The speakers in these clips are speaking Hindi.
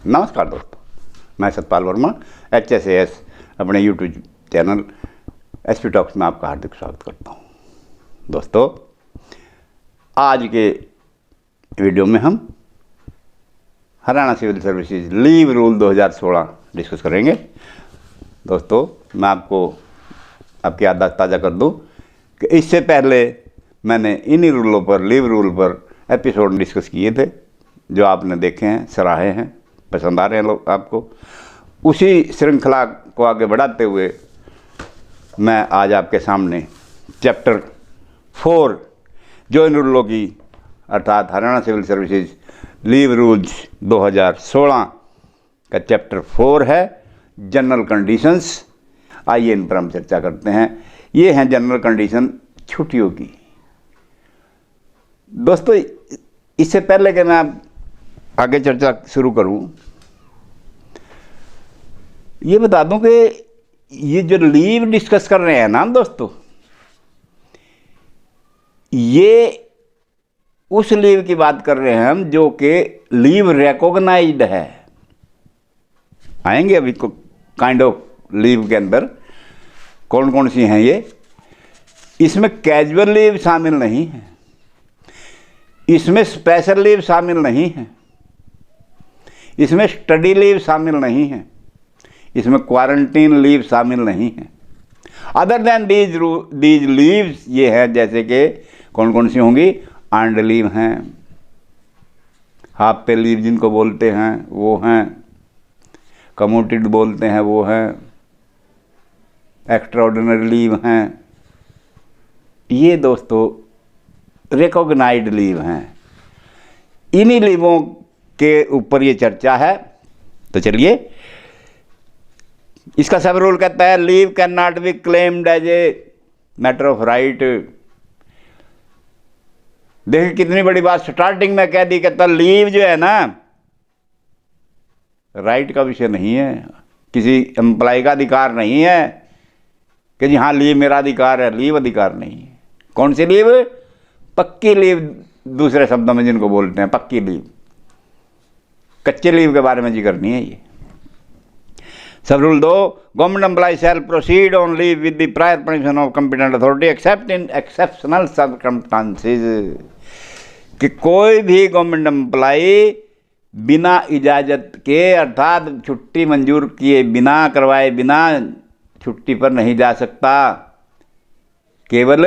नमस्कार दोस्तों, मैं सतपाल वर्मा HSAS अपने यूट्यूब चैनल SP टॉक्स में आपका हार्दिक स्वागत करता हूं। दोस्तों, आज के वीडियो में हम Haryana civil services leave rule 2016 discuss करेंगे। दोस्तों, मैं आपकी याददाश्त ताज़ा कर दूं कि इससे पहले मैंने इन्हीं रूलों पर, लीव रूल पर एपिसोड डिस्कस किए थे, जो आपने देखे हैं, सराहे हैं, पसंद आ रहे हैं लोग आपको। उसी श्रृंखला को आगे बढ़ाते हुए मैं आज आपके सामने चैप्टर 4 जो इन रूलों की अर्थात Haryana civil services leave rules 2016 का चैप्टर 4 है, जनरल कंडीशंस। आइए इन पर हम चर्चा करते हैं। ये हैं जनरल कंडीशन छुट्टियों की। दोस्तों, इससे पहले कि मैं आगे चर्चा शुरू करूं, ये बता दूं कि ये जो लीव डिस्कस कर रहे हैं ना दोस्तों, ये उस लीव की बात कर रहे हैं हम जो कि लीव रिकॉग्नाइज्ड है। आएंगे अभी काइंड ऑफ लीव के अंदर कौन कौन सी हैं ये। इसमें कैजुअल लीव शामिल नहीं है, इसमें स्पेशल लीव शामिल नहीं है, इसमें स्टडी लीव शामिल नहीं है, इसमें क्वारंटीन लीव शामिल नहीं है। अदर देन दीज लीव्स ये हैं, जैसे कि कौन कौन सी होंगी। अर्नड लीव हैं, हाफ पे लीव जिनको बोलते हैं वो हैं, कम्यूटेड बोलते हैं वो हैं, एक्स्ट्राऑर्डिनरी लीव हैं। ये दोस्तों रिकॉग्नाइज्ड लीव हैं। इन्हीं लीवों के ऊपर ये चर्चा है। तो चलिए, इसका सब रूल कहता है leave can not be claimed as a matter of right. देखिए कितनी बड़ी बात स्टार्टिंग में कह दी। कहता लीव जो है ना, राइट का विषय नहीं है, किसी एम्प्लॉय का अधिकार नहीं है कि जी हाँ लीव मेरा अधिकार है। लीव अधिकार नहीं है। कौन सी लीव? पक्की लीव, दूसरे शब्दों में जिनको बोलते हैं पक्की लीव। कच्चे लीव के बारे में जिक्र नहीं है ये। Sub rule 2, government employee shall proceed on leave with the prior permission of competent authority except in exceptional circumstances. कि कोई भी गवर्नमेंट एम्प्लॉय बिना इजाज़त के अर्थात छुट्टी मंजूर किए बिना, करवाए बिना छुट्टी पर नहीं जा सकता। केवल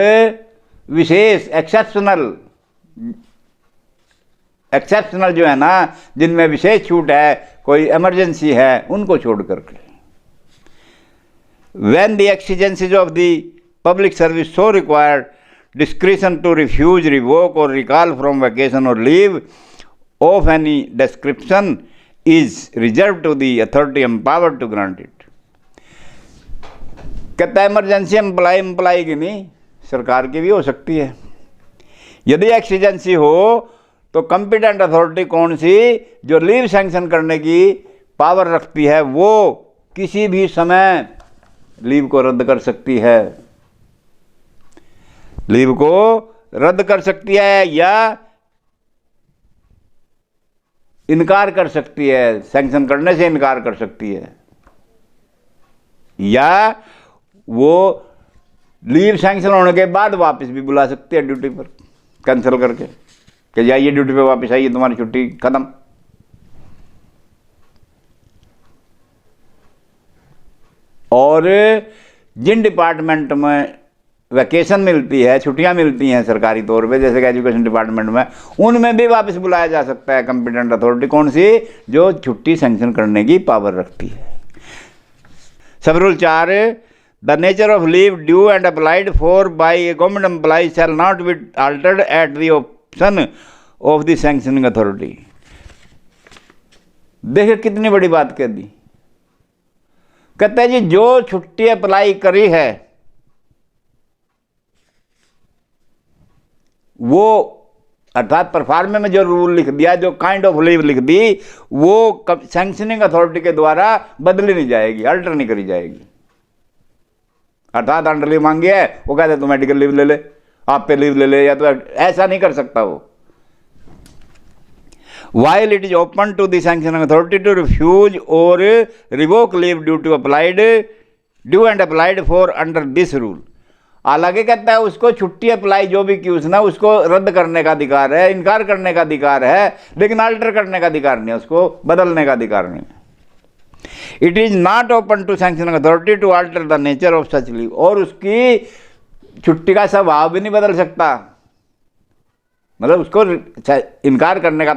विशेष एक्सेप्शनल जो है ना, जिनमें विशेष छूट है, कोई इमरजेंसी है, उनको छोड़ करके। When the exigencies of the public service so required, discretion to refuse, revoke or recall from vacation or leave of any description is reserved to the authority empowered to grant it. कहता है इमरजेंसी एम्प्लॉय की नहीं, सरकार की भी हो सकती है। यदि एक्सीजेंसी हो तो कंपिटेंट अथॉरिटी कौन सी जो लीव सैंक्शन करने की पावर रखती है, वो किसी भी समय लीव को रद्द कर सकती है। लीव को रद्द कर सकती है या इनकार कर सकती है, सैंक्शन करने से इनकार कर सकती है, या वो लीव सैंक्शन होने के बाद वापस भी बुला सकती है ड्यूटी पर, कैंसिल करके कि जाइए ड्यूटी पे वापस आइए, तुम्हारी छुट्टी खत्म। और जिन डिपार्टमेंट में वैकेशन मिलती है, छुट्टियां मिलती हैं सरकारी तौर पे, जैसे कि एजुकेशन डिपार्टमेंट में, उनमें भी वापस बुलाया जा सकता है कंपिटेंट अथॉरिटी कौन सी जो छुट्टी सैंक्शन करने की पावर रखती है। Sub rule 4, the nature of leave due and applied for by a government employee shall not be altered at the option of the sanctioning authority. देखिए कितनी बड़ी बात कह दी। कहते हैं जी जो छुट्टी अप्लाई करी है वो, अर्थात परफॉर्मे में जो रूल लिख दिया, जो काइंड ऑफ लीव लिख दी, वो सैंक्शनिंग अथॉरिटी के द्वारा बदली नहीं जाएगी, अल्टर नहीं करी जाएगी। अर्थात अंडर लीव मांगी है, वो कहते तू मेडिकल लीव ले ले, आप पे लीव ले ले, या तो ऐसा नहीं कर सकता वो। while it is open to the sanctioning authority to refuse or revoke leave due and applied for under this rule। हालांकि कहता है उसको छुट्टी अप्लाई जो भी की उसने उसको रद्द करने का अधिकार है, इनकार करने का अधिकार है, लेकिन अल्टर करने का अधिकार नहीं है, उसको बदलने का अधिकार नहीं। It is not open to sanctioning authority to alter the nature of such leave, और उसकी छुट्टी का स्वभाव भी नहीं बदल सकता, मतलब उसको इनकार करने का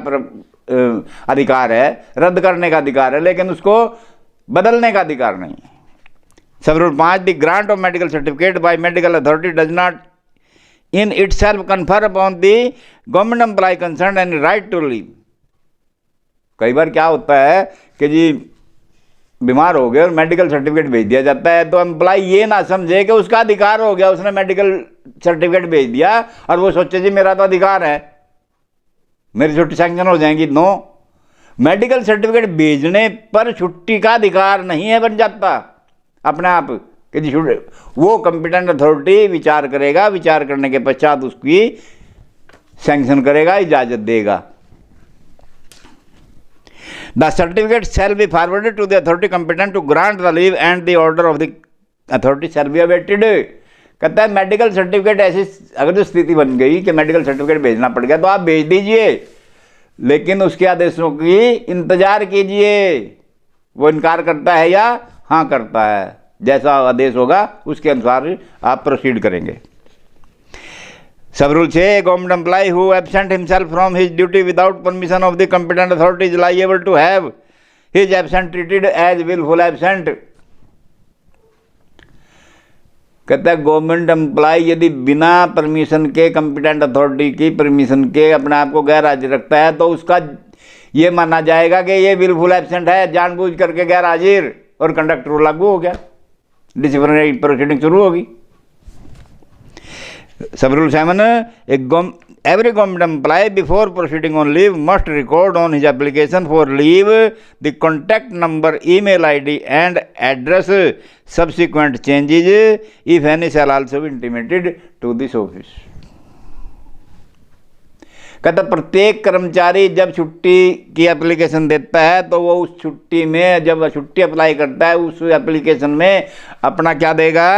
अधिकार है, रद्द करने का अधिकार है, लेकिन उसको बदलने का अधिकार नहीं। Sub rule 5, the grant of medical certificate by medical authority does not in itself confer upon the government employee concern any right to leave. कई बार क्या होता है कि जी बीमार हो गए और मेडिकल सर्टिफिकेट भेज दिया जाता है, तो एम्प्लॉय ये ना समझे कि उसका अधिकार हो गया, उसने मेडिकल सर्टिफिकेट भेज दिया और वो सोचे जी मेरा तो अधिकार है, मेरी छुट्टी सैंक्शन हो जाएंगी। नो, मेडिकल सर्टिफिकेट भेजने पर छुट्टी का अधिकार नहीं है बन जाता अपने आप कि जी वो कंपिटेंट अथॉरिटी विचार करेगा, विचार करने के पश्चात उसकी सैंक्शन करेगा, इजाजत देगा। The certificate shall be forwarded to the authority competent to grant the leave and the order of the authority shall be awaited। कहता है मेडिकल सर्टिफिकेट ऐसी अगर जो स्थिति बन गई कि मेडिकल सर्टिफिकेट भेजना पड़ गया तो आप भेज दीजिए, लेकिन उसके आदेशों की इंतजार कीजिए, वो इनकार करता है या हाँ करता है, जैसा आदेश होगा उसके अनुसार आप प्रोसीड करेंगे। Sub rule 6, government employee who absent himself from his duty without permission of the competent authority is liable to have his absent treated as wilful absent. कहता है गवर्नमेंट एम्प्लॉय यदि बिना परमिशन के कंपिटेंट अथॉरिटी की परमिशन के अपने आप को गैर हाजिर रखता है तो उसका ये माना जाएगा कि ये विलफुल एब्सेंट है, जानबूझ करके गैर हाजिर, और कंडक्ट रूल लागू हो गया, डिसिप्लिनरी प्रोसीडिंग शुरू होगी। सब rule 7, every government employee before proceeding on leave must record on his application for leave the contact number, email ID and address. Subsequent changes, if any, shall also be intimated to this office। कहता प्रत्येक कर्मचारी जब छुट्टी की एप्लीकेशन देता है तो वो उस छुट्टी में जब छुट्टी अप्लाई करता है उस एप्लीकेशन में अपना क्या देगा,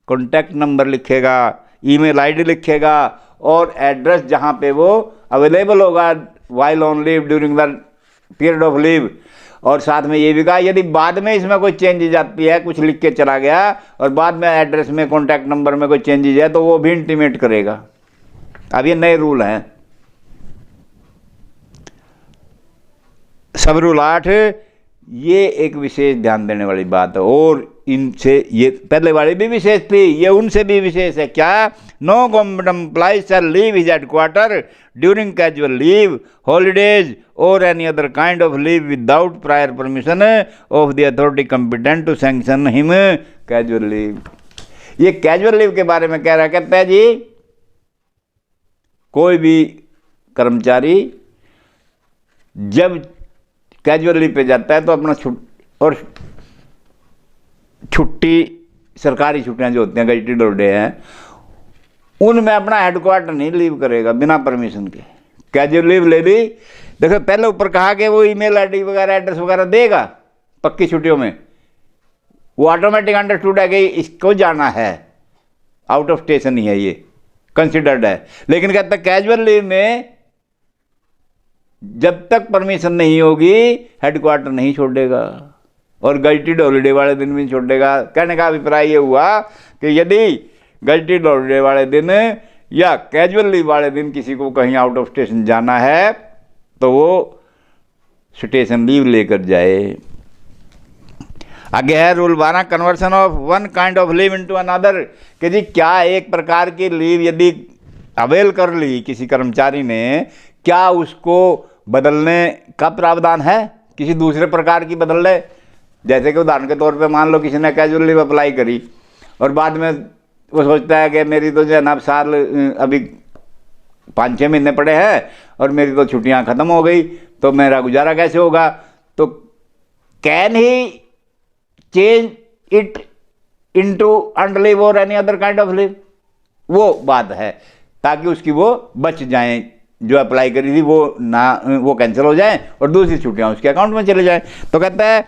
कॉन्टैक्ट नंबर लिखेगा, ईमेल आईडी लिखेगा और एड्रेस जहाँ पे वो अवेलेबल होगा while on leave during the period of leave. और साथ में ये भी कहा यदि बाद में इसमें कोई चेंजेज आती है, कुछ लिख के चला गया और बाद में एड्रेस में कॉन्टैक्ट नंबर में कोई चेंजेज है तो वो भी इंटीमेट करेगा। अब ये नए रूल हैं। सब रूल 8, ये एक विशेष ध्यान देने वाली बात है और इनसे ये पहले वाली भी विशेष थी, ये उनसे भी विशेष है। क्या, no government employee shall leave his headquarter during casual leave, holidays और any other kind of leave without prior permission of the authority competent to sanction him casual leave. ये कैजुअल लीव के बारे में कह रहा, कहता है जी कोई भी कर्मचारी जब कैजुअल लीव पे जाता है तो अपना छुट्टी सरकारी छुट्टियां जो होती हैं, गजेटेड हॉलीडे हैं, उनमें अपना हेडक्वार्टर नहीं लीव करेगा बिना परमिशन के। कैजुअल लीव ले ली, देखो पहले ऊपर कहा कि वो ईमेल आईडी वगैरह एड्रेस वगैरह देगा पक्की छुट्टियों में, वो ऑटोमेटिक अंडरस्टूड है कि इसको जाना है, आउट ऑफ स्टेशन ही है, ये कंसिडर्ड है। लेकिन कहता है कैजुअल लीव में जब तक परमिशन नहीं होगी हेडक्वार्टर नहीं छोड़ेगा और गजेटेड हॉलीडे वाले दिन भी छोड़ेगा। कहने का अभिप्राय ये हुआ कि यदि गजेटेड हॉलीडे वाले दिन या कैजुअल लीव वाले दिन किसी को कहीं आउट ऑफ स्टेशन जाना है तो वो स्टेशन लीव लेकर जाए। आगे है rule 12, conversion of one kind of leave into another. कि जी क्या एक प्रकार की लीव यदि अवेल कर ली किसी कर्मचारी ने, क्या उसको बदलने का प्रावधान है, किसी दूसरे प्रकार की बदल ले। जैसे कि उदाहरण के तौर पे मान लो किसी ने कैजुअल लीव अप्लाई करी और बाद में वो सोचता है कि मेरी तो जो है ना साल अभी 5-6 महीने पड़े हैं और मेरी तो छुट्टियां ख़त्म हो गई, तो मेरा गुजारा कैसे होगा। तो can he change it into under leave और any other kind of leave, वो बात है ताकि उसकी वो बच जाए जो अप्लाई करी थी वो कैंसिल हो जाए और दूसरी छुट्टियां उसके अकाउंट में चले जाए। तो कहता है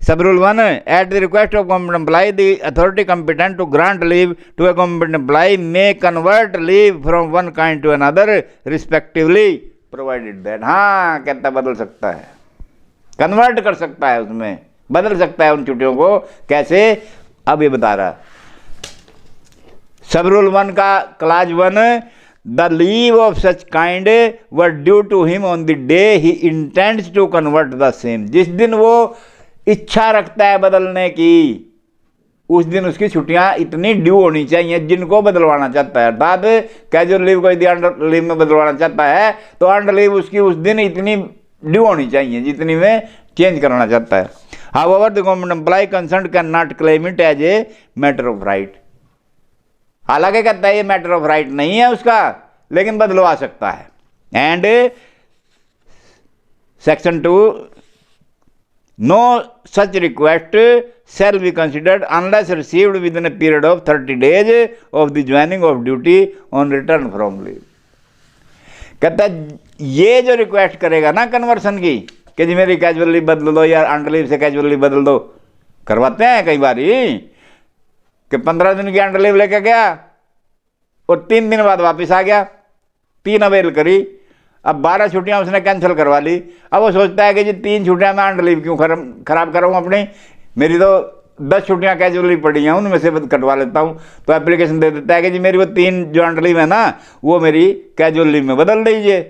sub rule 1, at the request of government employee the authority competent to grant leave to a government employee may convert leave from one kind to another respectively provided that. हाँ, कहता बदल सकता है, कन्वर्ट कर सकता है, उसमें बदल सकता है उन छुट्टियों को। कैसे, अब ये बता रहा। सब रूल 1 का clause 1, the leave of such kind were due to him on the day he intends to convert the same. जिस दिन वो इच्छा रखता है बदलने की, उस दिन उसकी छुट्टियां इतनी ड्यू होनी चाहिए जिनको बदलवाना चाहता है। अर्थात कैजुअल लीव को यदि अंडर लीव में बदलवाना चाहता है तो अंडर लीव उसकी उस दिन इतनी ड्यू होनी चाहिए जितनी में चेंज कराना चाहता है। However the government employee concern can not claim it as a matter of right. हालांकि कहता है ये मैटर ऑफ राइट नहीं है उसका, लेकिन बदलवा सकता है। And section 2, no such request shall be considered unless received within a period of 30 days of the joining of duty on return from leave। कहता है ये जो रिक्वेस्ट करेगा ना कन्वर्सन की कि जी मेरी कैजुअल लीव बदल दो या अंडर लीव से कैजुअल लीव बदल दो, करवाते हैं कई बार ही कि 15 दिन की अंडर लीव लेके गया और 3 दिन बाद वापस आ गया, 3 अवेल करी, अब 12 छुट्टियां उसने कैंसिल करवा ली। अब वो सोचता है कि जी 3 छुट्टियां मैं अंडर लीव क्यों खराब कराऊँ अपनी, मेरी तो 10 छुट्टियां कैजुअल लीव पड़ी हैं, उनमें से कटवा लेता हूं। तो एप्लीकेशन दे देता है कि जी मेरी वो 3 जो अंडर लीव है ना वो मेरी कैजुअल लीव में बदल दीजिए।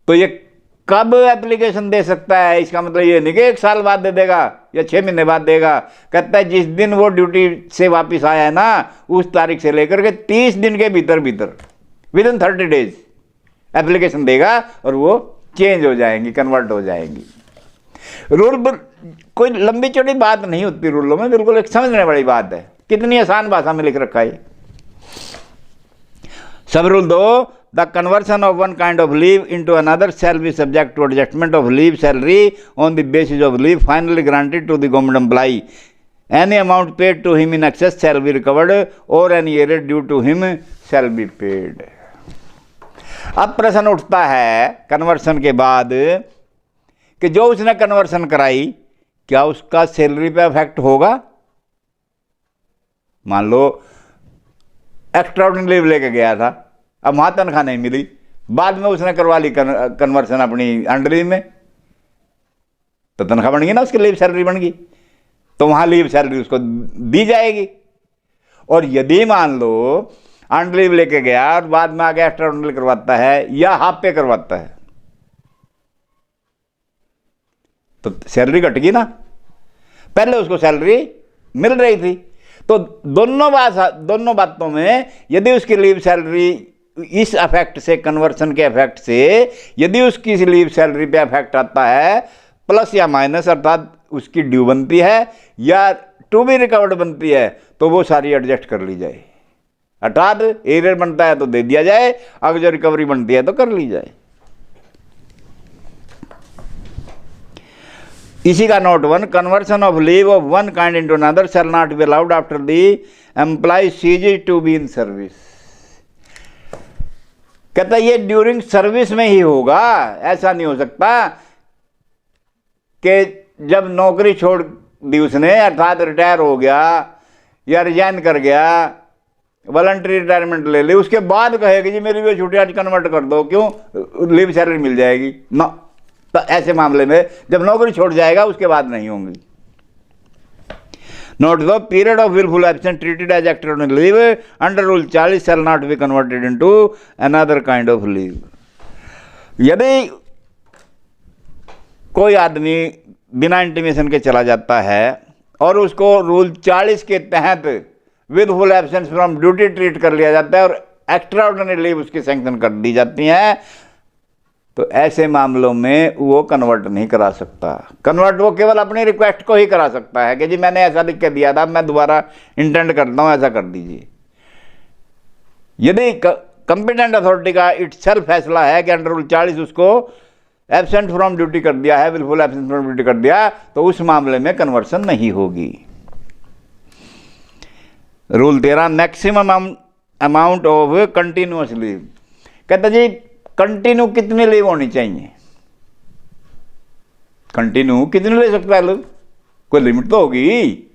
तो ये कब एप्लीकेशन दे सकता है, इसका मतलब ये नहीं कि 1 साल बाद दे देगा या 6 महीने बाद देगा। कहता है जिस दिन वो ड्यूटी से वापस आया है ना उस तारीख से लेकर के 30 दिन के भीतर विद इन 30 डेज एप्लीकेशन देगा और वो चेंज हो जाएंगी, कन्वर्ट हो जाएंगी। रूल कोई लंबी चौड़ी बात नहीं होती रूलों में, बिल्कुल एक समझने वाली बात है। कितनी आसान भाषा में लिख रखा है। Sub rule 2, the conversion of one kind of leave into another shall be subject to adjustment of leave salary on the basis of leave finally granted to the government employee. Any amount paid to him in excess shall be recovered और any error due to him shall be paid. अब प्रश्न उठता है कन्वर्सन के बाद कि जो उसने कन्वर्सन कराई क्या उसका सैलरी पे इफेक्ट होगा। मान लो एक्स्ट्रा ऑर्डिनरी लीव लेके गया था, अब वहां तनख्वाह नहीं मिली, बाद में उसने करवा ली कन्वर्सन अपनी अंडर लीव में, तो तनख्वाह बन गई ना, उसकी लीव सैलरी बन गई, तो वहां लीव सैलरी उसको दी जाएगी। और यदि मान लो अंडर लीव लेके गया और बाद में आगे एक्स्ट्रा ऑर्डिनरी करवाता है या हाफ पे करवाता है तो सैलरी घट गई ना, पहले उसको सैलरी मिल रही थी। तो दोनों बातों में यदि उसकी लीव सैलरी इस अफेक्ट से, कन्वर्सन के अफेक्ट से यदि उसकी लीव सैलरी पे अफेक्ट आता है प्लस या माइनस, अर्थात उसकी ड्यू बनती है या टू बी रिकवर्ड बनती है, तो वो सारी एडजस्ट कर ली जाए। अर्थात एरर बनता है तो दे दिया जाए, अगर जो रिकवरी बनती है तो कर ली जाए। इसी का note 1, conversion of leave of one kind into another shall not be allowed after the employee ceases to be in service. कहता है ये ड्यूरिंग सर्विस में ही होगा, ऐसा नहीं हो सकता कि जब नौकरी छोड़ दी उसने, अर्थात रिटायर हो गया या रिजाइन कर गया, वॉलंटरी रिटायरमेंट ले ली, उसके बाद कहेगी जी मेरी भी छुट्टियां कन्वर्ट कर दो, क्यों, लीव सैलरी मिल जाएगी ना। तो ऐसे मामले में जब नौकरी छोड़ जाएगा उसके बाद नहीं होंगी। नोट दो, period of wilful absent treated as extraordinary leave under rule 40 shall not be converted into another kind of leave. यदि कोई आदमी बिना इंटीमेशन के चला जाता है और उसको रूल 40 के तहत with full absence from duty treat कर लिया जाता है और एक्स्ट्रा ऑर्डिनरी लीव उसकी सैंक्शन कर दी जाती है, तो ऐसे मामलों में वो कन्वर्ट नहीं करा सकता। कन्वर्ट वो केवल अपनी रिक्वेस्ट को ही करा सकता है कि जी मैंने ऐसा लिख के दिया था, मैं दोबारा इंटेंड करता हूं, ऐसा कर दीजिए। यदि कंपिटेंट अथॉरिटी का इटसेल्फ फैसला है कि अंडर रूल 40 उसको एब्सेंट फ्रॉम ड्यूटी कर दिया है, बिल्कुल एब्सेंट फ्रॉम ड्यूटी कर दिया, तो उस मामले में कन्वर्सन नहीं होगी। Rule 13, maximum amount of continuous leave. कहता जी कंटिन्यू कितनी लीव होनी चाहिए, कंटिन्यू कितनी ले सकता है लोग, कोई लिमिट तो होगी।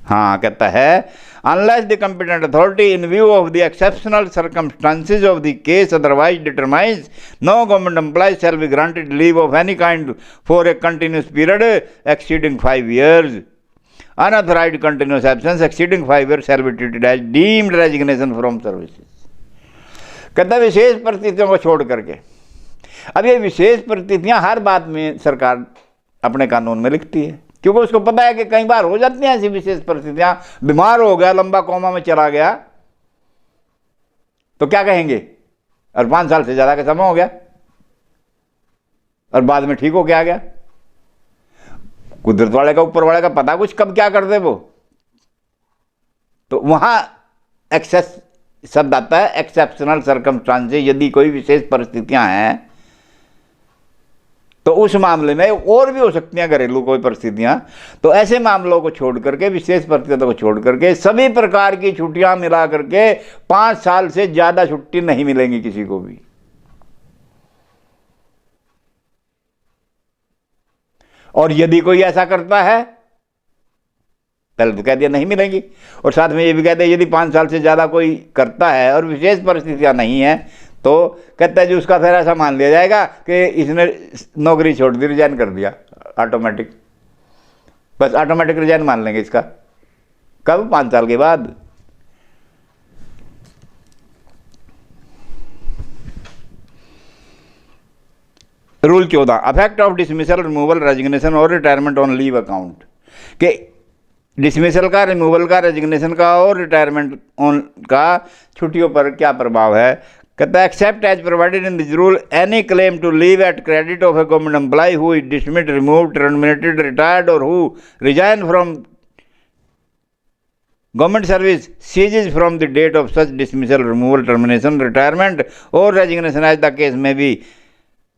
हाँ, कहता है unless the competent authority in view of the exceptional circumstances of the case otherwise determines no government employee shall be granted leave of any kind for a continuous period exceeding 5 years। Unauthorised continuous absence exceeding 5 years shall be treated as deemed resignation from services. कहता है विशेष परिस्थितियों को छोड़ करके। अब ये विशेष परिस्थितियां हर बात में सरकार अपने कानून में लिखती है, क्योंकि उसको पता है कि कई बार हो जाती हैं ऐसी विशेष परिस्थितियां, बीमार हो गया, लंबा कोमा में चला गया, तो क्या कहेंगे, और 5 साल से ज्यादा का समय हो गया और बाद में ठीक हो के आ गया। कुदरत वाले का, ऊपर वाले का पता कुछ कब क्या कर दे वो। तो वहां एक्सेस शब्द आता है, एक्सेप्शनल सर्कमस्टांसेस। यदि कोई विशेष परिस्थितियां हैं तो उस मामले में और भी हो सकती हैं घरेलू कोई परिस्थितियां, तो ऐसे मामलों को छोड़ करके, विशेष परिस्थितियों को छोड़ करके सभी प्रकार की छुट्टियां मिला करके 5 साल से ज्यादा छुट्टी नहीं मिलेंगी किसी को भी। और यदि कोई ऐसा करता है, पहले तो कह दिया नहीं मिलेंगी, और साथ में ये भी कहते हैं यदि 5 साल से ज्यादा कोई करता है और विशेष परिस्थितियां नहीं है, तो कहता है जी उसका फिर ऐसा मान लिया जाएगा कि इसने नौकरी छोड़ दी, रिजाइन कर दिया ऑटोमेटिक, बस ऑटोमेटिक रिजाइन मान लेंगे इसका। कब? 5 साल के बाद। Rule 14, affect of dismissal, removal, resignation और रिटायरमेंट ऑन लीव अकाउंट। के डिसमिसल का, रिमूवल का, रेजिग्नेशन का और रिटायरमेंट ऑन का छुट्टियों पर क्या प्रभाव है। कहता है except as provided in this rule any claim to leave at credit of a government employee who is dismissed, removed, terminated, retired और who resign from government service ceases from the date of such dismissal, removal, termination, retirement or resignation as the case may be.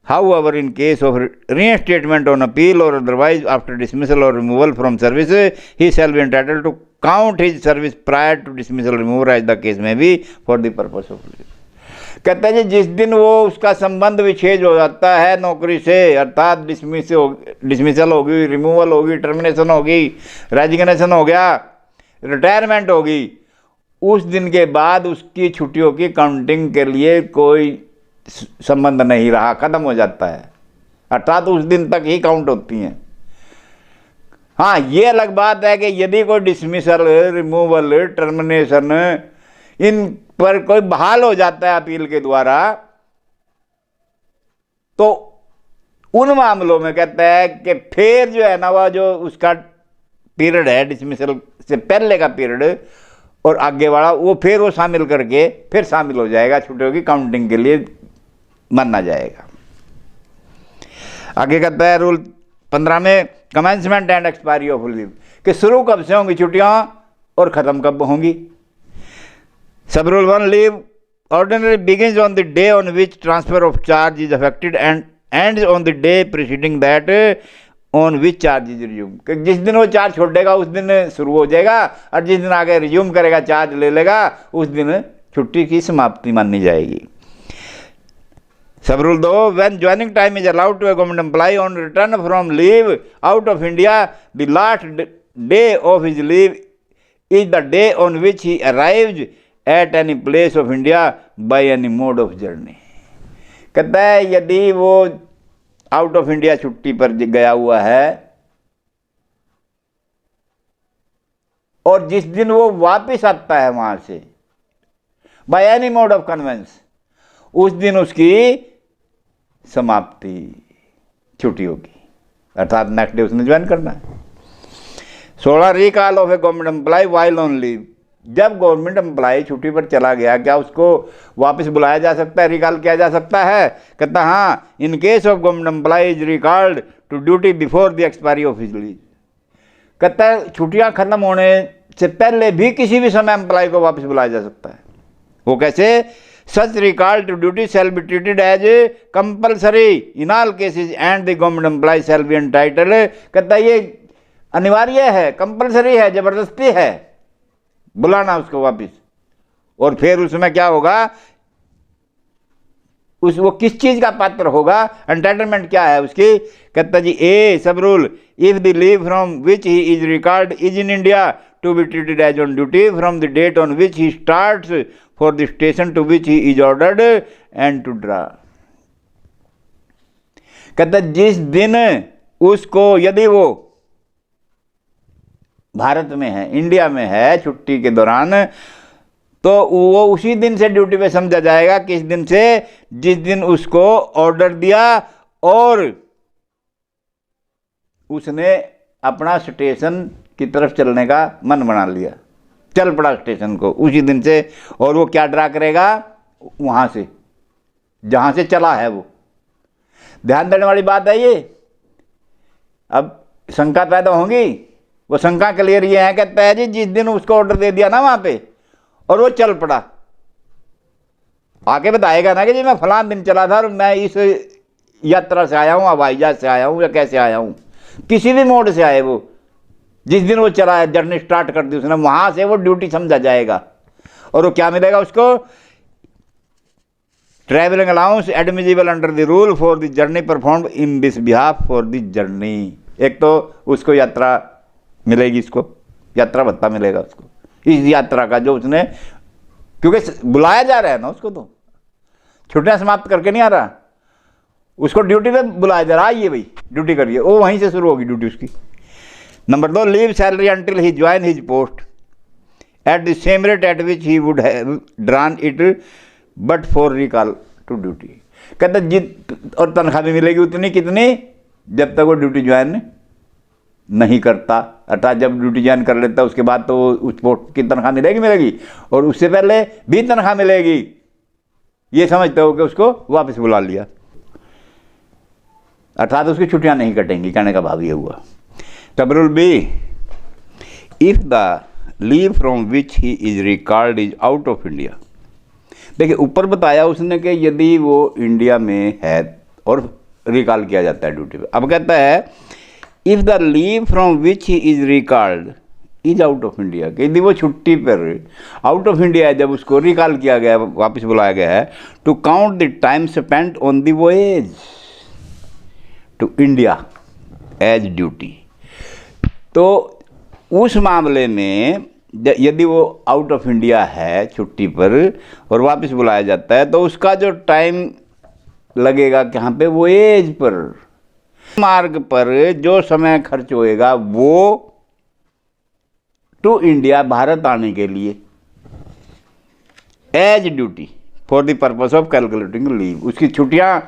However, in case of reinstatement on appeal or otherwise after dismissal or removal from service, he shall be entitled to count his service prior to dismissal, removal as the case may be for the purpose of leave. कहता है जी जिस दिन वो उसका संबंध विच्छेद हो जाता है नौकरी से, अर्थात डिसमिसल होगी, रिमूवल होगी, टर्मिनेशन होगी, रेजिग्नेशन हो गया, रिटायरमेंट होगी, उस दिन के बाद उसकी छुट्टियों की काउंटिंग के लिए कोई संबंध नहीं रहा, खत्म हो जाता है, अर्थात उस दिन तक ही काउंट होती हैं। हाँ, ये अलग बात है कि यदि कोई डिसमिसल, रिमूवल, टर्मिनेशन इन पर कोई बहाल हो जाता है अपील के द्वारा, तो उन मामलों में कहता है कि फिर जो है ना वह जो उसका पीरियड है डिसमिसल से पहले का पीरियड और आगे वाला, वो फिर वो शामिल करके फिर शामिल हो जाएगा, छुट्टियों की काउंटिंग के लिए माना जाएगा। आगे कहता है रूल 15 में commencement and expiry of leave, कि शुरू कब से होंगी छुट्टियां और खत्म कब होंगी। सब rule 1, leave ordinary begins on the day on which transfer of charge is affected and ends on the day preceding that on which charge is resume. कि जिस दिन वो चार्ज छोड़ेगा उस दिन शुरू हो जाएगा, और जिस दिन आगे रिज्यूम करेगा, चार्ज ले लेगा, उस दिन छुट्टी की समाप्ति मानी जाएगी। Sub rule 2, when joining time is allowed to a government employee on return from leave out of India, the last day of his leave is the day on which he arrives at any place of India by any mode of journey. कहता है यदि वो आउट ऑफ इंडिया छुट्टी पर गया हुआ है और जिस दिन वो वापस आता है वहां से by any mode of conveyance, उस दिन उसकी समाप्ति छुट्टी होगी, अर्थात नेक्स्ट डे उसने ज्वाइन करना है। 16, recall of a government employee while on leave. जब गवर्नमेंट एम्प्लॉय छुट्टी पर चला गया, क्या उसको वापस बुलाया जा सकता है, रिकॉल किया जा सकता है। कहता हाँ, in case of government employee is recalled to duty before the expiry of his leave. कहता है छुट्टियां खत्म होने से पहले भी किसी भी समय एम्प्लॉय को वापस बुलाया जा सकता है। वो कैसे? Such recall to duty shall be treated as compulsory in all cases and the government employee shall be entitled. कहता है ये अनिवार्य है, कंपल्सरी है, जबरदस्ती है बुलाना उसको वापस। और फिर उसमें क्या होगा, उस वो किस चीज़ का पात्र होगा, एंटाइटलमेंट क्या है उसकी। कहता जी A sub rule, if the leave from which he is recalled is in India to be treated as on duty from the date on which he starts for the station to which he is ordered and to draw. कहता जिस दिन उसको, यदि वो भारत में है, इंडिया में है छुट्टी के दौरान, तो वो उसी दिन से ड्यूटी पे समझा जाएगा। किस दिन से, जिस दिन उसको ऑर्डर दिया और उसने अपना स्टेशन की तरफ चलने का मन बना लिया, चल पड़ा स्टेशन को उसी दिन से। और वो क्या ड्रा करेगा, वहां से जहां से चला है वो। ध्यान देने वाली बात है ये। अब शंका पैदा होंगी, वो शंका क्लियर ये है, कहता है जी जिस दिन उसको ऑर्डर दे दिया ना वहां पे और वो चल पड़ा, आके बताएगा ना कि जी मैं फलान दिन चला था और मैं इस यात्रा से आया हूँ, हवाई जहाज से आया हूँ या कैसे आया हूँ, किसी भी मोड से आए वो। जिस दिन वो चला है, जर्नी स्टार्ट कर दी उसने, वहां से वो ड्यूटी समझा जाएगा। और वो क्या मिलेगा उसको, travelling allowance admissible under the rule for the journey performed in this behalf for the journey. एक तो उसको यात्रा मिलेगी, इसको यात्रा भत्ता मिलेगा उसको इस यात्रा का, जो उसने, क्योंकि बुलाया जा रहा है ना उसको, तो छुट्टियां समाप्त करके नहीं आ रहा, उसको ड्यूटी पे बुलाया जा रहा है, ये भाई ड्यूटी करिए, वो वहीं से शुरू होगी ड्यूटी उसकी। Number 2, leave salary until he join his post at the same rate at which he would have drawn it but for recall to duty. कहता जित और तनख्वाह भी मिलेगी उतनी, कितनी, जब तक वो ड्यूटी ज्वाइन नहीं करता। अर्थात जब ड्यूटी ज्वाइन कर लेता उसके बाद तो उस पोस्ट की तनख्वाह मिलेगी और उससे पहले भी तनख्वाह मिलेगी, ये समझते हो कि उसको वापस बुला लिया, अर्थात उसकी छुट्टियां नहीं कटेंगी। कहने का भाव ये हुआ। तब rule B, if the leave from which he is recalled is out of India. देखिए ऊपर बताया उसने कि यदि वो इंडिया में है और रिकॉल किया जाता है ड्यूटी पे। अब कहता है if the leave from which he is recalled is out of India, कि यदि वो छुट्टी पर आउट ऑफ इंडिया है, जब उसको रिकॉल किया गया, वापस बुलाया गया है, to count the time spent on the voyage to India as duty. तो उस मामले में यदि वो आउट ऑफ इंडिया है छुट्टी पर और वापस बुलाया जाता है, तो उसका जो टाइम लगेगा कहाँ पे, वोएज पर, मार्ग पर जो समय खर्च होएगा वो टू इंडिया, भारत आने के लिए, as duty for the purpose of calculating leave. उसकी छुट्टियां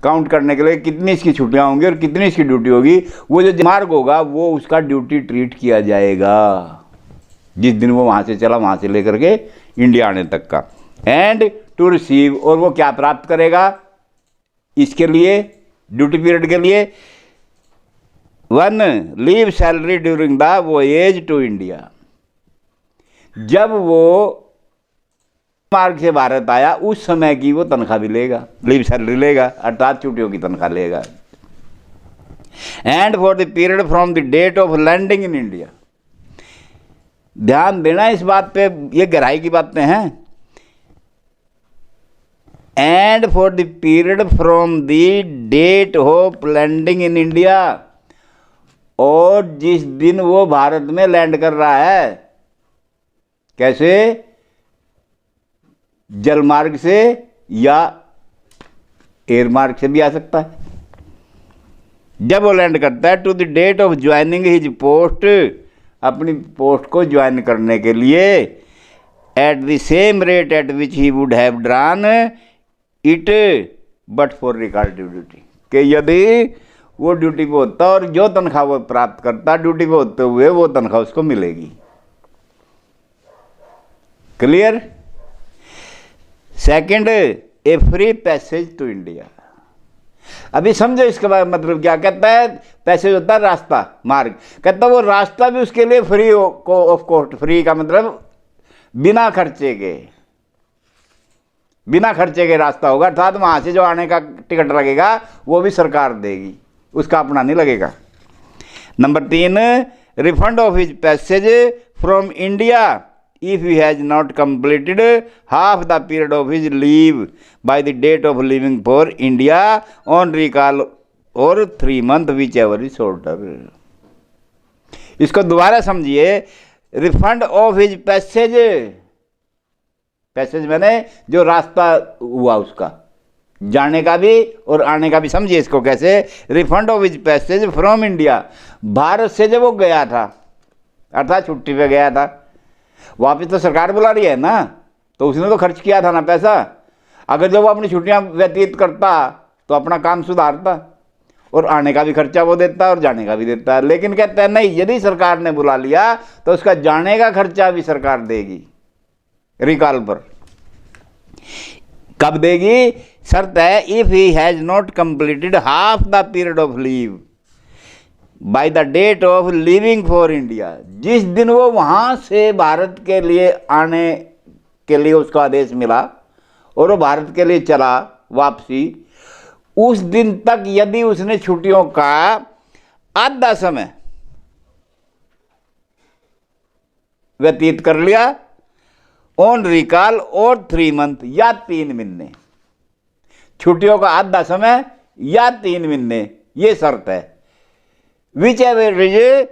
काउंट करने के लिए कितनी इसकी छुट्टियां होंगी और कितनी इसकी ड्यूटी होगी, वो जो मार्ग होगा वो उसका ड्यूटी ट्रीट किया जाएगा जिस दिन वो वहां से चला, वहां से लेकर के इंडिया आने तक का। एंड टू रिसीव, और वो क्या प्राप्त करेगा इसके लिए, ड्यूटी पीरियड के लिए, 1 leave salary during the voyage to India. जब वो मार्ग से भारत आया उस समय की वो तनख्वाह भी लेगा, लीव सैलरी लेगा, अर्थात छुट्टियों की तनख्वाह लेगा। And for the period from the date of landing in India. ध्यान देना इस बात पे, ये गहराई की बातें हैं। And for the period from the date of landing in India, और जिस दिन वो भारत में लैंड कर रहा है, कैसे, जल मार्ग से या एयर मार्ग से भी आ सकता है, जब वो लैंड करता है, to the date of joining his post, अपनी पोस्ट को ज्वाइन करने के लिए, at the same rate at which he would have drawn it but for recall duty, कि यदि वो ड्यूटी पे होता और जो तनख्वाह वो प्राप्त करता ड्यूटी पे होते हुए, वो तनख्वाह उसको मिलेगी। Clear. Second, a free passage to India. अभी समझो इसका मतलब क्या। कहता है पैसेज होता है रास्ता, मार्ग, कहता है वो रास्ता भी उसके लिए फ्री ऑफ कॉस्ट। फ्री का मतलब बिना खर्चे के, बिना खर्चे के रास्ता होगा, अर्थात वहां से जो आने का टिकट लगेगा वो भी सरकार देगी, उसका अपना नहीं लगेगा। Number 3, refund of his passage from India if he has not completed half the period of his leave by the date of leaving for India on recall or 3 month whichever is shorter। इसको दोबारा समझिए। Refund of his passage, passage मैंने जो रास्ता हुआ उसका, जाने का भी और आने का भी। समझिए इसको कैसे। Refund of his passage from India, Bharat से जब वो गया था अर्थात छुट्टी पे गया था, वापस तो सरकार बुला रही है ना, तो उसने तो खर्च किया था ना पैसा। अगर जब वो अपनी छुट्टियां व्यतीत करता तो अपना काम सुधारता और आने का भी खर्चा वो देता और जाने का भी देता। लेकिन कहते हैं नहीं, यदि सरकार ने बुला लिया तो उसका जाने का खर्चा भी सरकार देगी रिकॉल पर। कब देगी? शर्त है if he has not completed half the period of leave by the date of leaving for India. जिस दिन वो वहां से भारत के लिए आने के लिए उसका आदेश मिला और वो भारत के लिए चला वापसी, उस दिन तक यदि उसने छुट्टियों का आधा समय व्यतीत कर लिया ऑन रिकॉल और 3 मंथ या 3 महीने, छुट्टियों का आधा समय या 3 महीने, ये शर्त है। Which ever is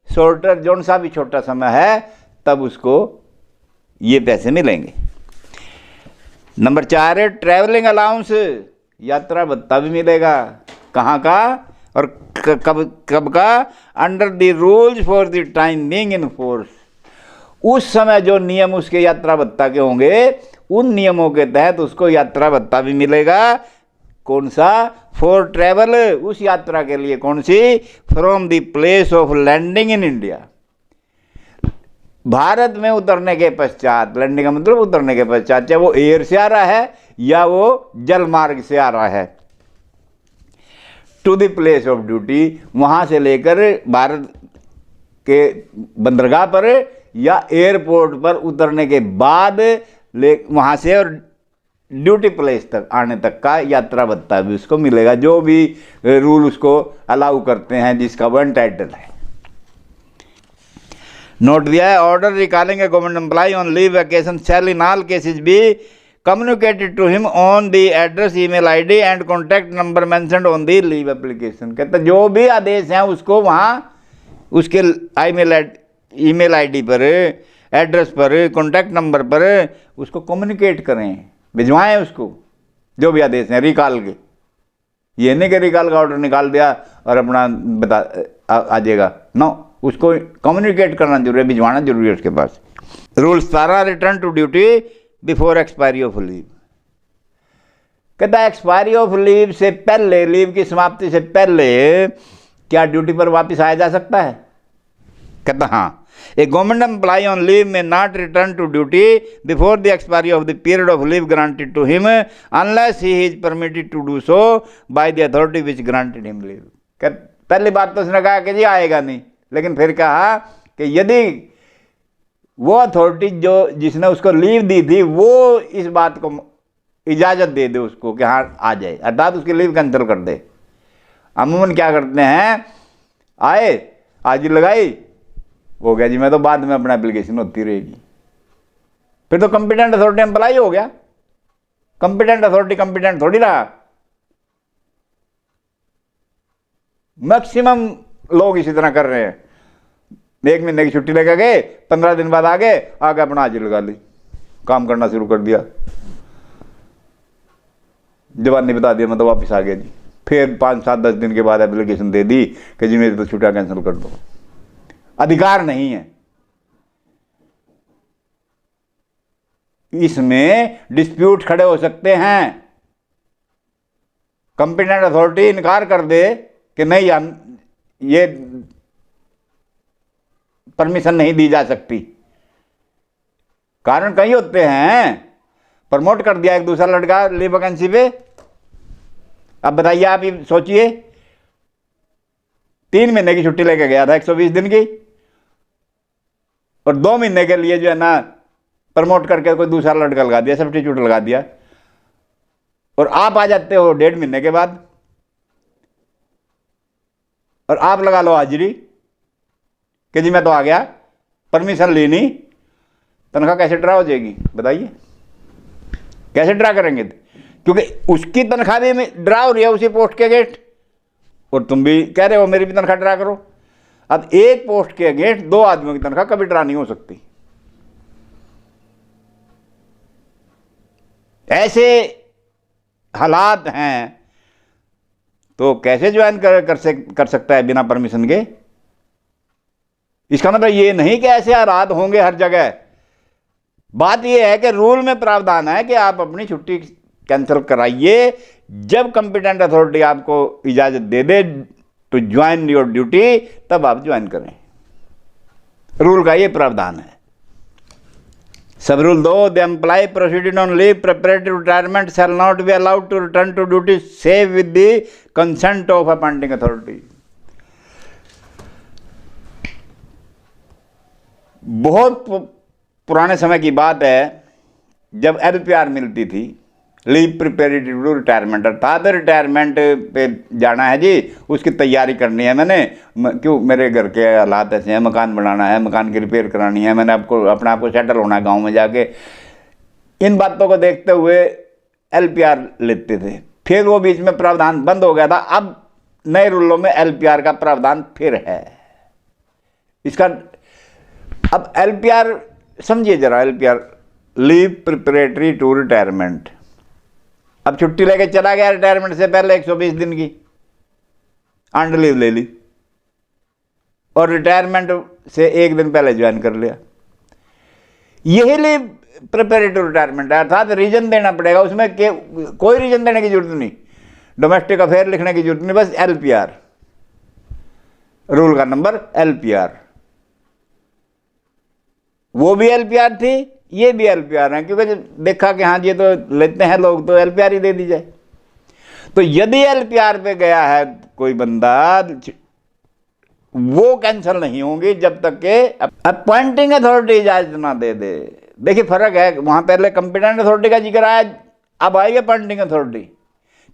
shorter, zone सा भी छोटा समय है तब उसको ये पैसे मिलेंगे। नंबर 4 है ट्रैवलिंग अलाउंस, यात्रा भत्ता भी मिलेगा। कहाँ का और कब का? Under the rules for the time being in force, उस समय जो नियम उसके यात्रा भत्ता के होंगे उन नियमों के तहत उसको यात्रा भत्ता भी मिलेगा। कौन सा? फॉर ट्रैवल, उस यात्रा के लिए। कौन सी? From the place of landing in India, Bharat में उतरने के पश्चात। लैंडिंग का मतलब उतरने के पश्चात, चाहे वो एयर से आ रहा है या वो जल मार्ग से आ रहा है। To the place of duty, वहां से लेकर भारत के बंदरगाह पर या एयरपोर्ट पर उतरने के बाद वहां से और ड्यूटी प्लेस तक आने तक का यात्रा भत्ता भी उसको मिलेगा, जो भी रूल उसको अलाउ करते हैं जिसका वो एंटाइटल है। नोट दिया है order recalling a government employee on leave vacation shall in all cases be communicated to him on the address, email ID and contact number mentioned on the leave application. कहते जो भी आदेश हैं उसको वहाँ उसके ईमेल आईडी पर, एड्रेस पर, कॉन्टैक्ट नंबर पर उसको कम्युनिकेट करें, भिजवाएं उसको जो भी आदेश हैं रिकॉल के। ये नहीं कि रिकॉल का ऑर्डर निकाल दिया और अपना बता आ जाएगा, नो, उसको कम्युनिकेट करना जरूरी है, भिजवाना जरूरी है उसके पास। Rule 17 return to duty before expiry of leave. कहता है एक्सपायरी ऑफ लीव से पहले, लीव की समाप्ति से पहले क्या ड्यूटी पर वापस आया जा सकता है? कहता हाँ, a government employee on leave may not return to duty before the expiry of the period of leave granted to him unless he is permitted to do so by the authority which granted him leave. पहली बात तो उसने कहा कि जी आएगा नहीं, लेकिन फिर कहा कि यदि वो अथॉरिटी जो जिसने उसको लीव दी थी वो इस बात को इजाज़त दे दे उसको कि हाँ आ जाए, अर्थात उसकी लीव कैंसिल कर दे। अमूमन क्या करते हैं, आए आज लगाई हो गया जी, मैं तो बाद में अपना एप्लीकेशन होती रहेगी, फिर तो कंपिटेंट अथॉरिटी एम्प्लॉय हो गया। कंपिटेंट अथॉरिटी कंपिटेंट थोड़ी रहा। मैक्सिमम लोग इसी तरह कर रहे हैं, 1 महीने की छुट्टी लेकर गए, 15 दिन बाद आगे अपना हाजिर लगा ली, काम करना शुरू कर दिया, जवानी बता दिया, मतलब वापस आ गया जी। फिर 5, 7, 10 दिन के बाद एप्लीकेशन दे दी कि जी मेरी तो छुट्टियां कैंसिल कर दो। अधिकार नहीं है, इसमें डिस्प्यूट खड़े हो सकते हैं। कंपिटेंट अथॉरिटी इनकार कर दे कि नहीं ये परमिशन नहीं दी जा सकती। कारण कई होते हैं, प्रमोट कर दिया एक दूसरा लड़का लीव वैकेंसी पे। अब बताइए, आप ही सोचिए, 3 महीने की छुट्टी लेके गया था 120 दिन की, और 2 महीने के लिए जो है ना प्रमोट करके कोई दूसरा लड़का लगा दिया, सब्स्टिट्यूट लगा दिया, और आप आ जाते हो 1.5 महीने के बाद और आप लगा लो हाजिरी कि जी मैं तो आ गया, परमिशन ली नहीं, तनख्वाह कैसे ड्रा हो जाएगी बताइए, कैसे ड्रा करेंगे? क्योंकि उसकी तनख्वाह भी ड्रा हो रही है उसी पोस्ट के अगेंस्ट, और तुम भी कह रहे हो मेरी भी तनख्वाह ड्रा करो। अब एक पोस्ट के अगेंस्ट दो आदमियों की तनख्वाह कभी ड्रा नहीं हो सकती। ऐसे हालात हैं तो कैसे ज्वाइन कर सकता है बिना परमिशन के? इसका मतलब ये नहीं कि ऐसे हालात होंगे हर जगह। बात यह है कि रूल में प्रावधान है कि आप अपनी छुट्टी कैंसिल कराइए जब कंपिटेंट अथॉरिटी आपको इजाजत दे दे टू ज्वाइन योर ड्यूटी, तब आप ज्वाइन करें। रूल का ये प्रावधान है। Sub rule 2, the employee proceeding on leave preparatory retirement shall not be allowed to return to duty save with the consent of appointing authority. बहुत पुराने समय की बात है जब LPR मिलती थी, लीव प्रिपेरेटरी टू रिटायरमेंट, अर्थात रिटायरमेंट पे जाना है जी, उसकी तैयारी करनी है मैंने, क्यों मेरे घर के हालात ऐसे हैं, मकान बनाना है, मकान की रिपेयर करानी है, मैंने अपने आप को सेटल होना है गांव में जाके। इन बातों को देखते हुए LPR लेते थे। फिर वो बीच में प्रावधान बंद हो गया था। अब नए रूलों में LPR का प्रावधान फिर है। इसका अब LPR समझिए जरा, LPR leave preparatory to retirement. अब छुट्टी लेके चला गया रिटायरमेंट से पहले 120 दिन की अंड लीव ले ली और रिटायरमेंट से एक दिन पहले ज्वाइन कर लिया। यही लीव प्रिपरेटरी रिटायरमेंट है, अर्थात रीजन देना पड़ेगा उसमें, कोई रीजन देने की जरूरत नहीं, डोमेस्टिक अफेयर लिखने की जरूरत नहीं, बस LPR, रूल का नंबर LPR। वो भी LPR थी, ये भी LPR है, क्योंकि देखा कि हाँ ये तो लेते हैं लोग तो LPR ही दे दी जाए। तो यदि LPR पे गया है कोई बंदा, वो कैंसिल नहीं होंगी जब तक के अपॉइंटिंग अथॉरिटी इजाजत ना दे दे। देखिए फर्क है, वहां पहले कंपिटेंट अथॉरिटी का जिक्र आया, अब आएगी अपॉइंटिंग अथॉरिटी,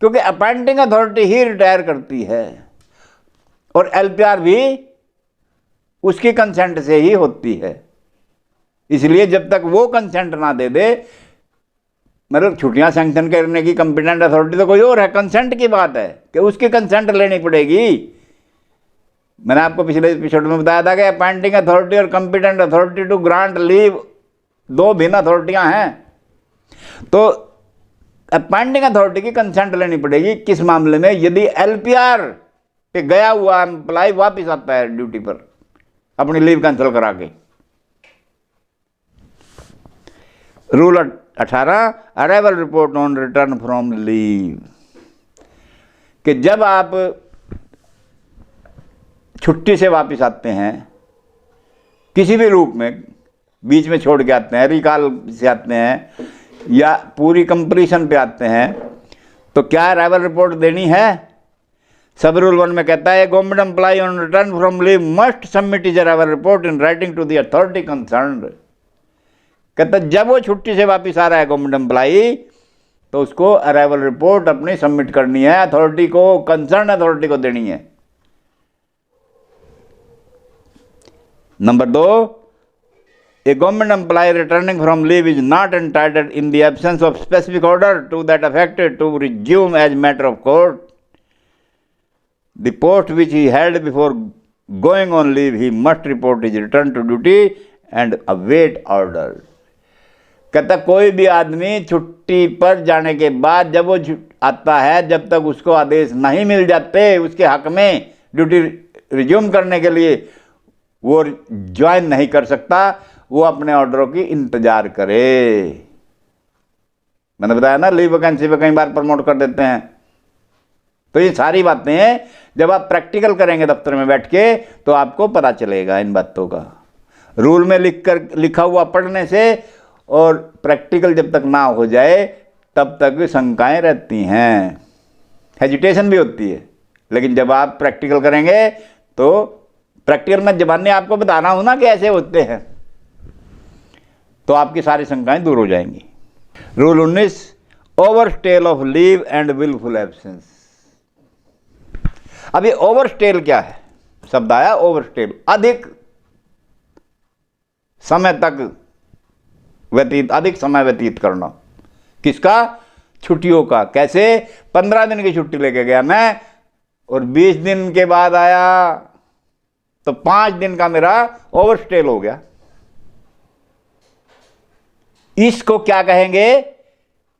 क्योंकि अपॉइंटिंग अथॉरिटी ही रिटायर करती है और LPR भी उसकी कंसेंट से ही होती है। इसलिए जब तक वो कंसेंट ना दे दे, मतलब छुट्टियां सैंक्शन करने की कंपिटेंट अथॉरिटी तो कोई और है, कंसेंट की बात है कि उसकी कंसेंट लेनी पड़ेगी। मैंने आपको पिछले एपिसोड में बताया था कि अपॉइंटिंग अथॉरिटी और competent authority to grant leave दो भिन्न अथॉरिटियां हैं। तो अपॉइंटिंग अथॉरिटी की कंसेंट लेनी पड़ेगी किस मामले में? यदि LPR पे गया हुआ एम्प्लॉय वापिस आता है ड्यूटी पर अपनी लीव कैंसिल करा के। Rule 18, arrival report on return from leave, कि जब आप छुट्टी से वापस आते हैं किसी भी रूप में, बीच में छोड़ के आते हैं, रिकॉल से आते हैं या पूरी कंप्लीशन पे आते हैं, तो क्या अराइवल रिपोर्ट देनी है? सब रूल 1 में कहता है government employee on return from leave must submit his arrival report in writing to the authority concerned. कहता जब वो छुट्टी से वापस आ रहा है गवर्नमेंट एम्प्लॉय, तो उसको अराइवल रिपोर्ट अपनी सबमिट करनी है अथॉरिटी को, कंसर्न अथॉरिटी को देनी है। Number 2, a government employee returning from leave is not entitled in the absence of specific order to that effect to resume as matter of course the post which he held before going on leave. He must report his return to duty and await order. कहता कोई भी आदमी छुट्टी पर जाने के बाद जब वो आता है, जब तक उसको आदेश नहीं मिल जाते उसके हक में ड्यूटी रिज्यूम करने के लिए, वो ज्वाइन नहीं कर सकता, वो अपने ऑर्डरों की इंतजार करे। मैंने बताया ना लीव वैकेंसी पे कई बार प्रमोट कर देते हैं। तो ये सारी बातें हैं, जब आप प्रैक्टिकल करेंगे दफ्तर में बैठ के तो आपको पता चलेगा इन बातों का। रूल में लिखा हुआ पढ़ने से और प्रैक्टिकल जब तक ना हो जाए तब तक शंकाएं रहती हैं, हेजिटेशन भी होती है। लेकिन जब आप प्रैक्टिकल करेंगे तो प्रैक्टिकल में जबानी आपको बताना हो ना कि ऐसे होते हैं, तो आपकी सारी शंकाएं दूर हो जाएंगी। Rule 19, overstay of leave and willful absence. अब ये ओवरस्टेल क्या है? शब्द आया ओवरस्टेल, अधिक समय तक अधिक समय व्यतीत करना। किसका? छुट्टियों का। कैसे? 15 दिन की छुट्टी लेके गया मैं और 20 दिन के बाद आया तो 5 दिन का मेरा ओवरस्टेल हो गया। इसको क्या कहेंगे?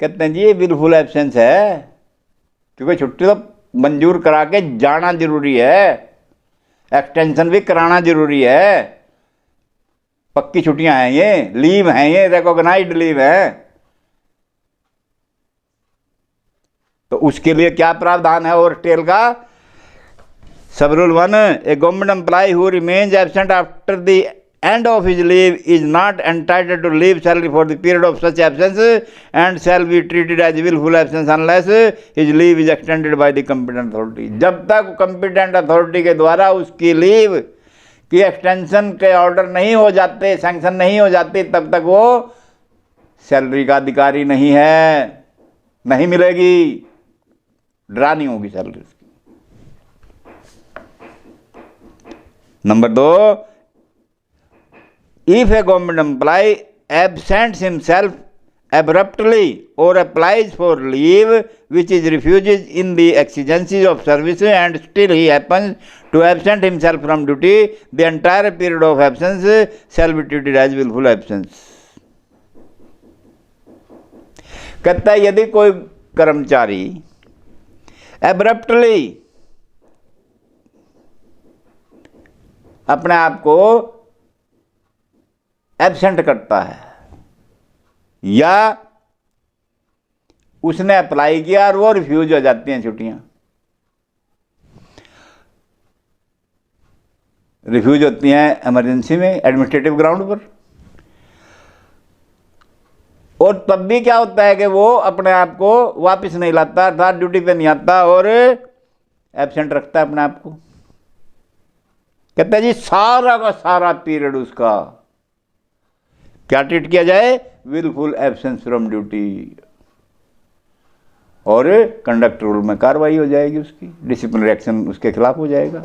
कहते हैं जी ये विलफुल एब्सेंस है, क्योंकि छुट्टी तो मंजूर करा के जाना जरूरी है, एक्सटेंशन भी कराना जरूरी है। पक्की छुट्टियां हैं, ये लीव हैं, ये रिकॉग्नाइज्ड लीव है। तो उसके लिए क्या प्रावधान है ओवरस्टेल का? Sub rule 1, a government employee who remains absent after the end of his leave is not entitled to leave salary for the period of such absence and shall be treated as willful absence unless his leave is extended by the competent authority। जब तक competent authority के द्वारा उसकी लीव की एक्सटेंशन के ऑर्डर नहीं हो जाते, सैंक्शन नहीं हो जाते, तब तक वो सैलरी का अधिकारी नहीं है, नहीं मिलेगी, ड्रा नहीं होगी सैलरी उसकी। Number 2, if a government employee absents himself abruptly or applies for leave which is refused in the exigencies of service and still he happens to absent himself from duty, the entire period of absence shall be treated as willful absence। कहता है यदि कोई कर्मचारी एब्रप्टली अपने आप को एब्सेंट करता है या उसने अप्लाई किया और वो रिफ्यूज हो जाती हैं छुट्टियां, रिफ्यूज होती हैं इमरजेंसी में एडमिनिस्ट्रेटिव ग्राउंड पर, और तब भी क्या होता है कि वो अपने आप को वापस नहीं लाता, अर्थात ड्यूटी पे नहीं आता और एब्सेंट रखता है अपने आप को। कहता है जी सारा का सारा पीरियड उसका क्या ट्रीट किया जाए? विलफुल एब्सेंस फ्रॉम ड्यूटी, और कंडक्ट रूल में कार्रवाई हो जाएगी, उसकी डिसिप्लिनरी एक्शन उसके खिलाफ हो जाएगा।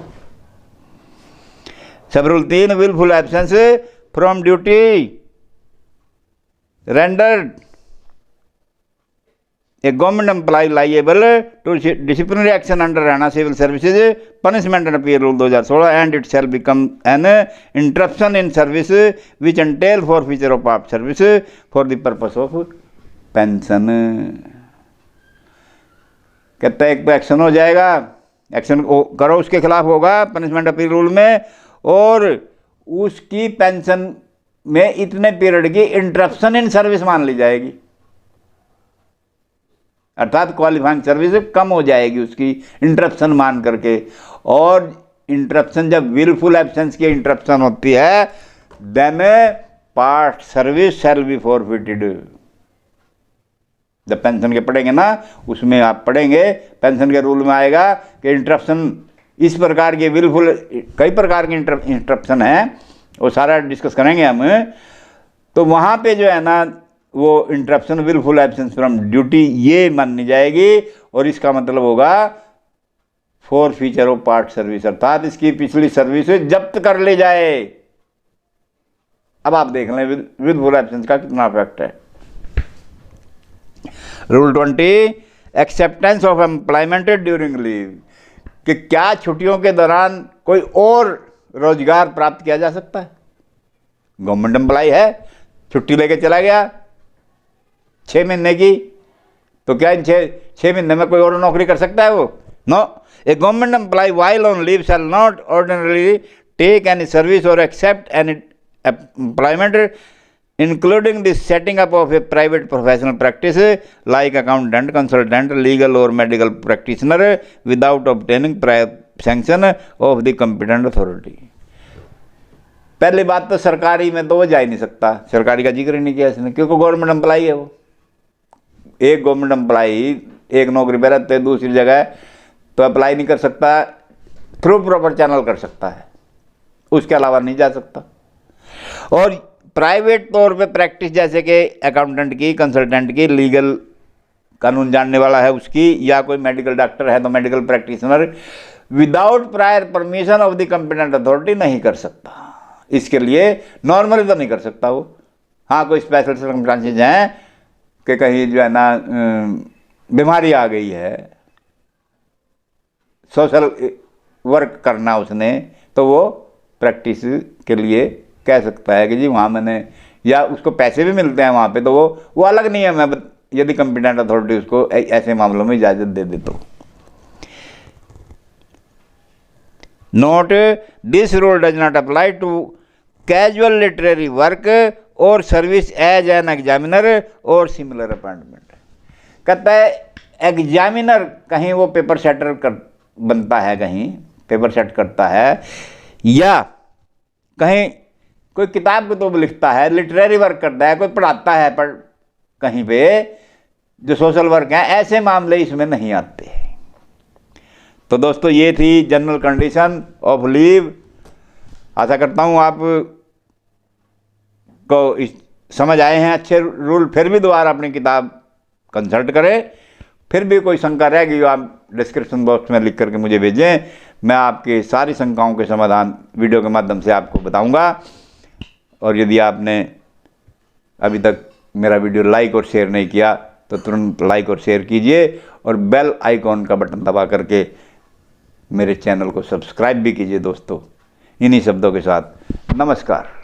Sub rule 3, willful absence from duty rendered a government employee liable to disciplinary action under Haryana civil services punishment and appeal rule 2016 and it shall become an interruption in service which entail forfeiture of past service for the purpose of pension। कहता है एक तो एक्शन हो जाएगा, एक्शन करो उसके खिलाफ होगा पनिशमेंट अपील रूल में, और उसकी पेंशन में इतने पीरियड की इंटरप्शन इन सर्विस मान ली जाएगी, अर्थात क्वालिफाइंग सर्विस कम हो जाएगी उसकी इंटरप्शन मान करके। और इंटरप्शन जब विलफुल एब्सेंस की इंटरप्शन होती है then past service shall be forfeited. जब पेंशन के पढ़ेंगे ना, उसमें आप पढ़ेंगे पेंशन के रूल में आएगा कि इंटरप्शन इस प्रकार के विलफुल, कई प्रकार की इंटरप्शन है, वो सारा डिस्कस करेंगे हम। तो वहाँ पे जो है ना वो interruption wilful absence from duty ये मानी जाएगी, और इसका मतलब होगा forfeiture of past service, अर्थात इसकी पिछली सर्विस जब्त कर ले जाए। अब आप देख लें विलफुल एब्सेंस का कितना इफेक्ट है। Rule 20, acceptance of employment during leave, कि क्या छुट्टियों के दौरान कोई और रोजगार प्राप्त किया जा सकता है? गवर्नमेंट एम्प्लॉय है, छुट्टी लेके चला गया 6 महीने की, तो क्या इन 6 महीने में कोई और नौकरी कर सकता है वो? No. A government employee while on leave shall not ordinarily take any service और accept any employment including the setting up of a private professional practice like accountant, consultant, legal और medical practitioner without obtaining prior sanction of the competent authority. पहली बात तो सरकारी में तो वो जा ही नहीं सकता, सरकारी का जिक्र ही नहीं किया इसने, क्योंकि गवर्नमेंट एम्प्लॉय है वो। एक गवर्नमेंट एम्प्लॉय एक नौकरी पर रहते दूसरी जगह तो अप्लाई नहीं कर सकता, थ्रू प्रॉपर चैनल कर सकता है, उसके अलावा नहीं जा सकता। और प्राइवेट तौर पे प्रैक्टिस जैसे कि अकाउंटेंट की, कंसल्टेंट की, लीगल कानून जानने वाला है उसकी, या कोई मेडिकल डॉक्टर है तो medical practitioner, without prior permission of the competent authority नहीं कर सकता। इसके लिए नॉर्मली तो नहीं कर सकता वो, हाँ, कोई स्पेशल सर्कमस्टांसेस हैं कि कहीं जो है ना बीमारी आ गई है, सोशल वर्क करना उसने, तो वो प्रैक्टिस के लिए कह सकता है कि जी वहाँ मैंने, या उसको पैसे भी मिलते हैं वहाँ पे, तो वो अलग नहीं है। मैं यदि कॉम्पिटेंट अथॉरिटी उसको ऐसे मामलों में इजाज़त दे दे तो। Note, this rule does not apply to casual literary work और सर्विस एज एन एग्जामिनर और सिमिलर अपॉइंटमेंट। कहता है एग्जामिनर, कहीं वो पेपर सेटर बनता है, कहीं पेपर सेट करता है, या कहीं कोई किताब को तो लिखता है, लिटरेरी वर्क करता है, कोई पढ़ाता है, पर कहीं पे जो सोशल वर्क है, ऐसे मामले इसमें नहीं आते। तो दोस्तों ये थी जनरल कंडीशन ऑफ लीव। आशा करता हूँ आप को समझ आए हैं अच्छे रूल। फिर भी दोबारा अपनी किताब कंसल्ट करें। फिर भी कोई शंका रहेगी आप डिस्क्रिप्शन बॉक्स में लिख करके मुझे भेजें। मैं आपकी सारी शंकाओं के समाधान वीडियो के माध्यम से आपको बताऊंगा। और यदि आपने अभी तक मेरा वीडियो लाइक और शेयर नहीं किया तो तुरंत लाइक और शेयर कीजिए, और बेल आइकॉन का बटन दबा करके मेरे चैनल को सब्सक्राइब भी कीजिए। दोस्तों इन्हीं शब्दों के साथ नमस्कार।